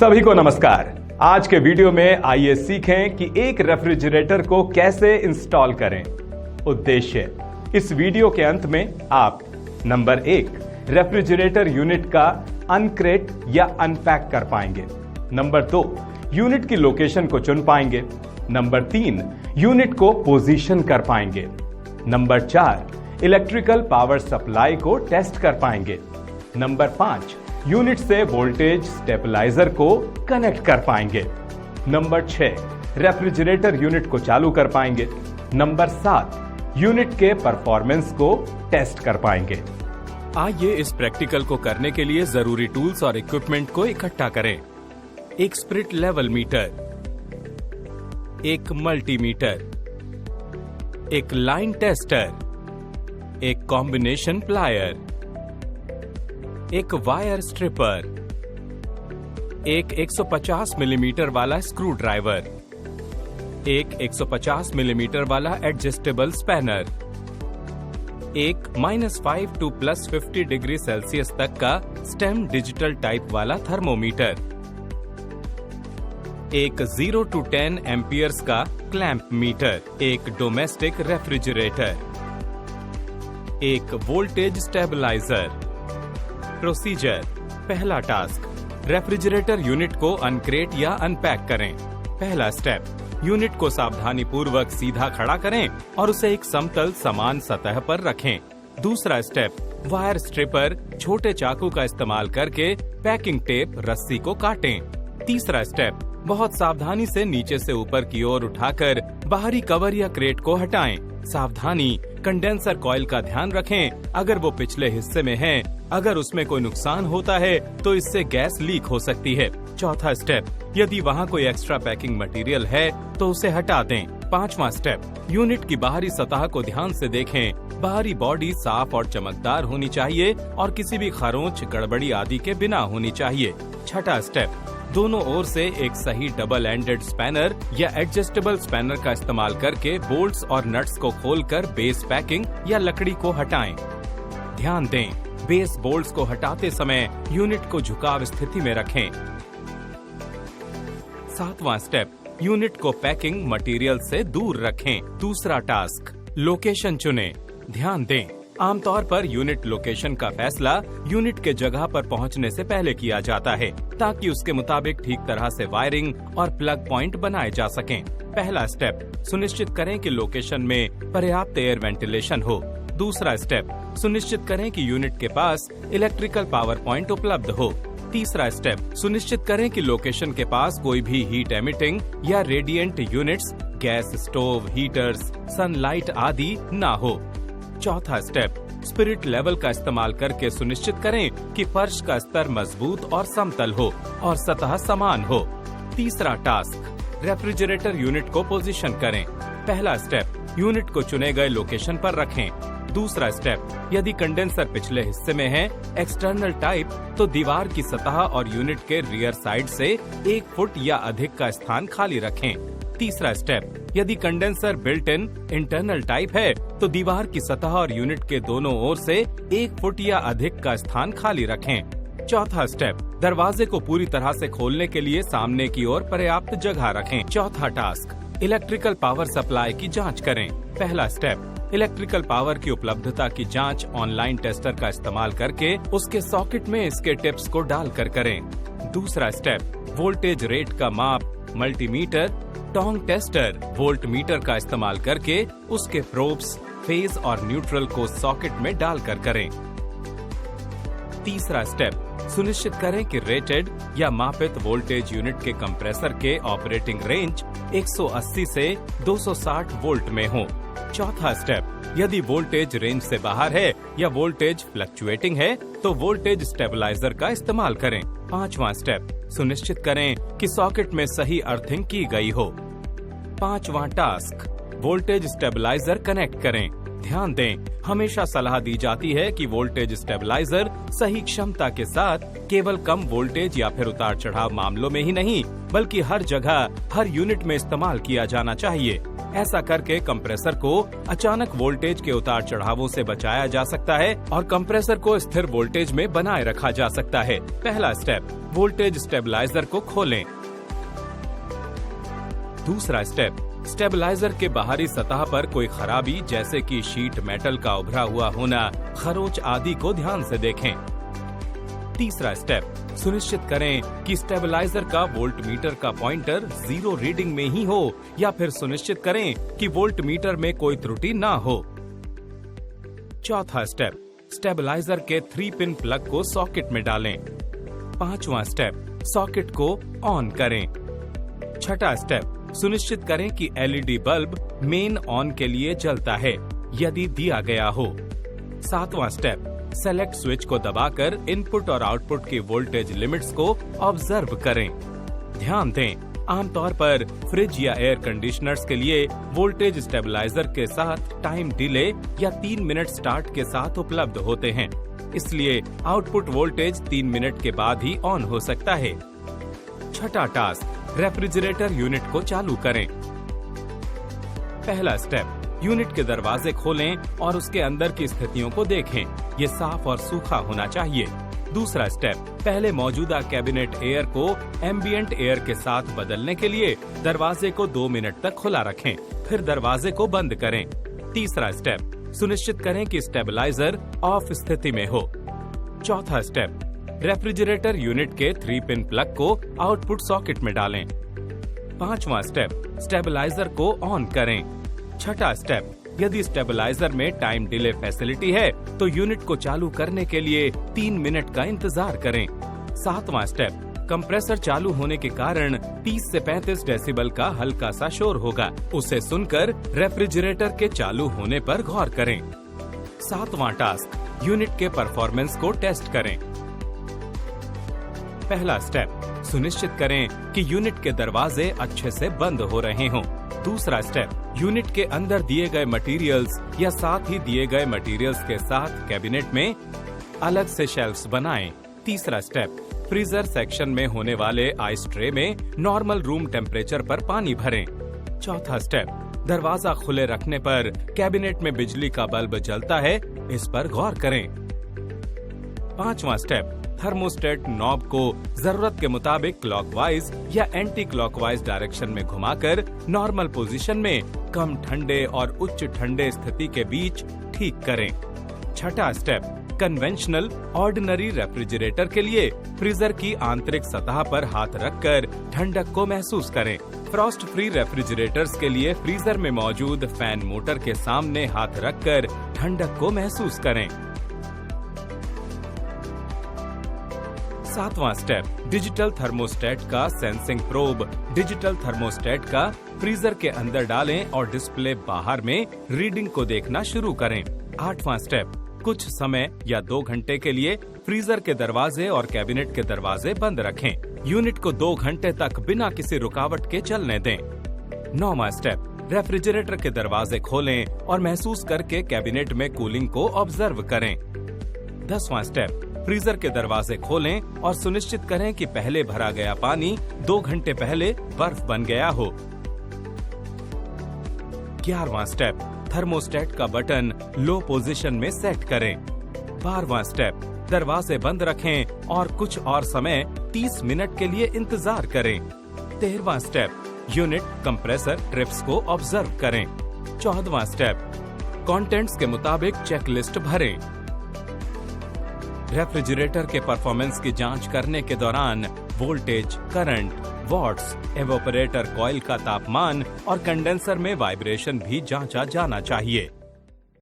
सभी को नमस्कार। आज के वीडियो में आइए सीखें कि एक रेफ्रिजरेटर को कैसे इंस्टॉल करें। उद्देश्य, इस वीडियो के अंत में आप नंबर 1 रेफ्रिजरेटर यूनिट का अनक्रेट या अनपैक कर पाएंगे। नंबर 2 यूनिट की लोकेशन को चुन पाएंगे। नंबर 3 यूनिट को पोजीशन कर पाएंगे। नंबर 4 इलेक्ट्रिकल पावर सप्लाई को टेस्ट कर पाएंगे। नंबर 5 यूनिट से वोल्टेज स्टेबलाइजर को कनेक्ट कर पाएंगे। नंबर 6 रेफ्रिजरेटर यूनिट को चालू कर पाएंगे। नंबर 7 यूनिट के परफॉर्मेंस को टेस्ट कर पाएंगे। आइए इस प्रैक्टिकल को करने के लिए जरूरी टूल्स और इक्विपमेंट को इकट्ठा करें। एक स्पिरिट लेवल मीटर, एक मल्टीमीटर, एक लाइन टेस्टर, एक कॉम्बिनेशन प्लायर, एक वायर स्ट्रिपर, एक 150 मिलीमीटर वाला स्क्रू ड्राइवर, एक 150 मिलीमीटर वाला एडजस्टेबल स्पैनर, एक -5 to +50 डिग्री सेल्सियस तक का स्टेम डिजिटल टाइप वाला थर्मोमीटर, एक 0 to 10 एम्पियर्स का क्लैंप मीटर, एक डोमेस्टिक रेफ्रिजरेटर, एक वोल्टेज स्टेबलाइजर। प्रोसीजर, पहला टास्क, रेफ्रिजरेटर यूनिट को अनक्रेट या अनपैक करें। पहला स्टेप, यूनिट को सावधानी पूर्वक सीधा खड़ा करें और उसे एक समतल समान सतह पर रखें। दूसरा स्टेप, वायर स्ट्रिपर छोटे चाकू का इस्तेमाल करके पैकिंग टेप रस्सी को काटें। तीसरा स्टेप, बहुत सावधानी से नीचे से ऊपर की ओर उठाकर बाहरी कवर या क्रेट को हटाएं। सावधानी, कंडेंसर कॉइल का ध्यान रखें, अगर वो पिछले हिस्से में है, अगर उसमें कोई नुकसान होता है तो इससे गैस लीक हो सकती है। चौथा स्टेप, यदि वहाँ कोई एक्स्ट्रा पैकिंग मटेरियल है तो उसे हटा दें। पांचवा स्टेप, यूनिट की बाहरी सतह को ध्यान से देखें। बाहरी बॉडी साफ और चमकदार होनी चाहिए और किसी भी खरोंच, गड़बड़ी आदि के बिना होनी चाहिए। छठा स्टेप, दोनों ओर से एक सही डबल एंडेड स्पैनर या एडजस्टेबल स्पैनर का इस्तेमाल करके बोल्ट्स और नट्स को खोलकर बेस पैकिंग या लकड़ी को हटाएं। ध्यान दें, बेस बोल्ट्स को हटाते समय यूनिट को झुकाव स्थिति में रखें। सातवां स्टेप, यूनिट को पैकिंग मटेरियल से दूर रखें। दूसरा टास्क, लोकेशन चुनें। ध्यान दें, आमतौर पर यूनिट लोकेशन का फैसला यूनिट के जगह पर पहुंचने से पहले किया जाता है, ताकि उसके मुताबिक ठीक तरह से वायरिंग और प्लग पॉइंट बनाए जा सकें। पहला स्टेप, सुनिश्चित करें कि लोकेशन में पर्याप्त एयर वेंटिलेशन हो। दूसरा स्टेप, सुनिश्चित करें कि यूनिट के पास इलेक्ट्रिकल पावर पॉइंट उपलब्ध हो। तीसरा स्टेप, सुनिश्चित करें कि लोकेशन के पास कोई भी हीट एमिटिंग या radiant units, gas stove, heaters, sunlight आदि ना हो। चौथा स्टेप, स्पिरिट लेवल का इस्तेमाल करके सुनिश्चित करें कि फर्श का स्तर मजबूत और समतल हो और सतह समान हो। तीसरा टास्क, रेफ्रिजरेटर यूनिट को पोजीशन करें। पहला स्टेप, यूनिट को चुने गए लोकेशन पर रखें। दूसरा स्टेप, यदि कंडेंसर पिछले हिस्से में है, एक्सटर्नल टाइप, तो दीवार की सतह और यूनिट के रियर साइड से 1 फुट या अधिक का स्थान खाली रखें। तीसरा स्टेप, यदि condenser built in internal type है, तो दीवार की सतह और यूनिट के दोनों ओर से 1 फुट या अधिक का स्थान खाली रखें। चौथा स्टेप, दरवाजे को पूरी तरह से खोलने के लिए सामने की ओर पर्याप्त जगह रखें। चौथा टास्क, इलेक्ट्रिकल पावर सप्लाई की जांच करें। पहला स्टेप, इलेक्ट्रिकल पावर की उपलब्धता की जांच ऑनलाइन टेस्टर का इस्तेमाल करके उसके सॉकेट में इसके टिप्स को डालकर करें। दूसरा स्टेप, वोल्टेज रेट का माप multimeter, Tong tester, volt meter का इस्तेमाल करके उसके प्रोब्स, फेज और न्यूट्रल को सॉकेट में डालकर करें। तीसरा स्टेप, सुनिश्चित करें कि रेटेड या मापित वोल्टेज यूनिट के कंप्रेसर के ऑपरेटिंग रेंज 180 से 260 वोल्ट में हो। चौथा स्टेप, यदि वोल्टेज रेंज से बाहर है या वोल्टेज फ्लक्चुएटिंग है, तो वोल्टेज स्टेबलाइजर का इस्तेमाल करें। पांचवा स्टेप, सुनिश्चित करें कि सॉकेट में सही अर्थिंग की गई हो। पांचवा टास्क, वोल्टेज स्टेबलाइजर कनेक्ट करें। ध्यान दें, हमेशा सलाह दी जाती है कि वोल्टेज स्टेबलाइजर सही क्षमता के साथ केवल कम वोल्टेज या फिर उतार चढ़ाव मामलों में ही नहीं, बल्कि हर जगह, हर यूनिट में इस्तेमाल किया जाना चाहिए। ऐसा करके कंप्रेसर को अचानक वोल्टेज के उतार चढ़ावों से बचाया जा सकता है और कंप्रेसर को स्थिर वोल्टेज में बनाए रखा जा सकता है। पहला स्टेप, वोल्टेज स्टेबलाइजर को खोलें। दूसरा स्टेप, स्टेबलाइजर के बाहरी सतह पर कोई खराबी जैसे कि शीट मेटल का उभरा हुआ होना, खरोंच आदि को ध्यान से देखें। तीसरा स्टेप, सुनिश्चित करें कि स्टेबलाइजर का वोल्टमीटर का पॉइंटर 0 रीडिंग में ही हो या फिर सुनिश्चित करें कि वोल्टमीटर में कोई त्रुटि ना हो। चौथा स्टेप, स्टेबलाइजर के 3 पिन प्लग को सॉकेट में डालें। पांचवा स्टेप, सॉकेट को ऑन करें। छठा स्टेप, सुनिश्चित करें कि एलईडी बल्ब मेन ऑन के लिए जलता है यदि दिया गया हो। सातवां स्टेप, सेलेक्ट स्विच को दबाकर इनपुट और आउटपुट की वोल्टेज लिमिट्स को ऑब्जर्व करें। ध्यान दें, आमतौर पर फ्रिज या एयर कंडीशनर्स के लिए वोल्टेज स्टेबलाइजर के साथ टाइम डिले या 3 मिनट स्टार्ट के साथ उपलब्ध होते हैं, इसलिए आउटपुट वोल्टेज 3 मिनट के बाद ही ऑन हो सकता है। छठा टास्क, रेफ्रिजरेटर यूनिट को चालू करें। पहला स्टेप, यूनिट के दरवाजे खोलें और उसके अंदर की स्थितियों को देखें। ये साफ और सूखा होना चाहिए। दूसरा स्टेप, पहले मौजूदा कैबिनेट एयर को एम्बिएंट एयर के साथ बदलने के लिए दरवाजे को 2 मिनट तक खुला रखें, फिर दरवाजे को बंद करें। तीसरा स्टेप, सुनिश्चित करें कि स्टेबलाइजर ऑफ स्थिति में हो। चौथा स्टेप, रेफ्रिजरेटर यूनिट के 3 पिन प्लग को आउटपुट सॉकेट में डालें। पांचवा स्टेप, स्टेबलाइजर को ऑन करें। छठा स्टेप, यदि स्टेबलाइजर में टाइम डिले फैसिलिटी है तो यूनिट को चालू करने के लिए 3 मिनट का इंतजार करें। सातवां स्टेप, कंप्रेसर चालू होने के कारण 30 से 35 डेसिबल का हल्का सा शोर होगा, उसे सुनकर रेफ्रिजरेटर के चालू होने पर गौर करें। सातवां टास्क, यूनिट के परफॉर्मेंस को टेस्ट करें। पहला स्टेप, सुनिश्चित करें कि यूनिट के दरवाजे अच्छे से बंद हो रहे हों। दूसरा स्टेप, यूनिट के अंदर दिए गए मटेरियल्स या साथ ही दिए गए मटेरियल्स के साथ कैबिनेट में अलग से शेल्फ्स बनाएं। तीसरा स्टेप, फ्रीजर सेक्शन में होने वाले आइस ट्रे में नॉर्मल रूम टेम्परेचर पर पानी भरें। चौथा स्टेप, दरवाजा खुले रखने पर कैबिनेट में बिजली का बल्ब जलता है, इस पर गौर करें। पांचवा स्टेप, थर्मोस्टेट नॉब को जरूरत के मुताबिक क्लॉकवाइज या एंटी क्लॉकवाइज डायरेक्शन में घुमाकर नॉर्मल पोजीशन में कम ठंडे और उच्च ठंडे स्थिति के बीच ठीक करें। छठा स्टेप, कन्वेंशनल ऑर्डिनरी रेफ्रिजरेटर के लिए फ्रीजर की आंतरिक सतह पर हाथ रखकर ठंडक को महसूस करें। फ्रॉस्ट फ्री रेफ्रिजरेटर्स के लिए फ्रीजर में मौजूद फैन मोटर के सामने हाथ रखकर ठंडक को महसूस करें। सातवां स्टेप, डिजिटल थर्मोस्टेट का सेंसिंग प्रोब डिजिटल थर्मोस्टेट का फ्रीजर के अंदर डालें और डिस्प्ले बाहर में रीडिंग को देखना शुरू करें। आठवां स्टेप, कुछ समय या 2 घंटे के लिए फ्रीजर के दरवाजे और कैबिनेट के दरवाजे बंद रखें। यूनिट को 2 घंटे तक बिना किसी रुकावट के चलने दें। 9वां स्टेप, रेफ्रिजरेटर के दरवाजे खोलें और महसूस करके कैबिनेट में कूलिंग को ऑब्जर्व करें। 10वां स्टेप, फ्रीजर के दरवाजे खोलें और सुनिश्चित करें कि पहले भरा गया पानी 2 घंटे पहले बर्फ बन गया हो। 11वां स्टेप, थर्मोस्टेट का बटन लो पोजीशन में सेट करें। 12वां स्टेप, दरवाजे बंद रखें और कुछ और समय 30 मिनट के लिए इंतजार करें। 13वां स्टेप, यूनिट कंप्रेसर ट्रिप्स को ऑब्जर्व करें। 14वां स्टेप, कंटेंट्स के मुताबिक चेकलिस्ट भरें। रेफ्रिजरेटर के परफॉर्मेंस की जांच करने के दौरान voltage, current, watts, evaporator coil का तापमान और कंडेंसर में वाइब्रेशन भी जांचा जाना चाहिए।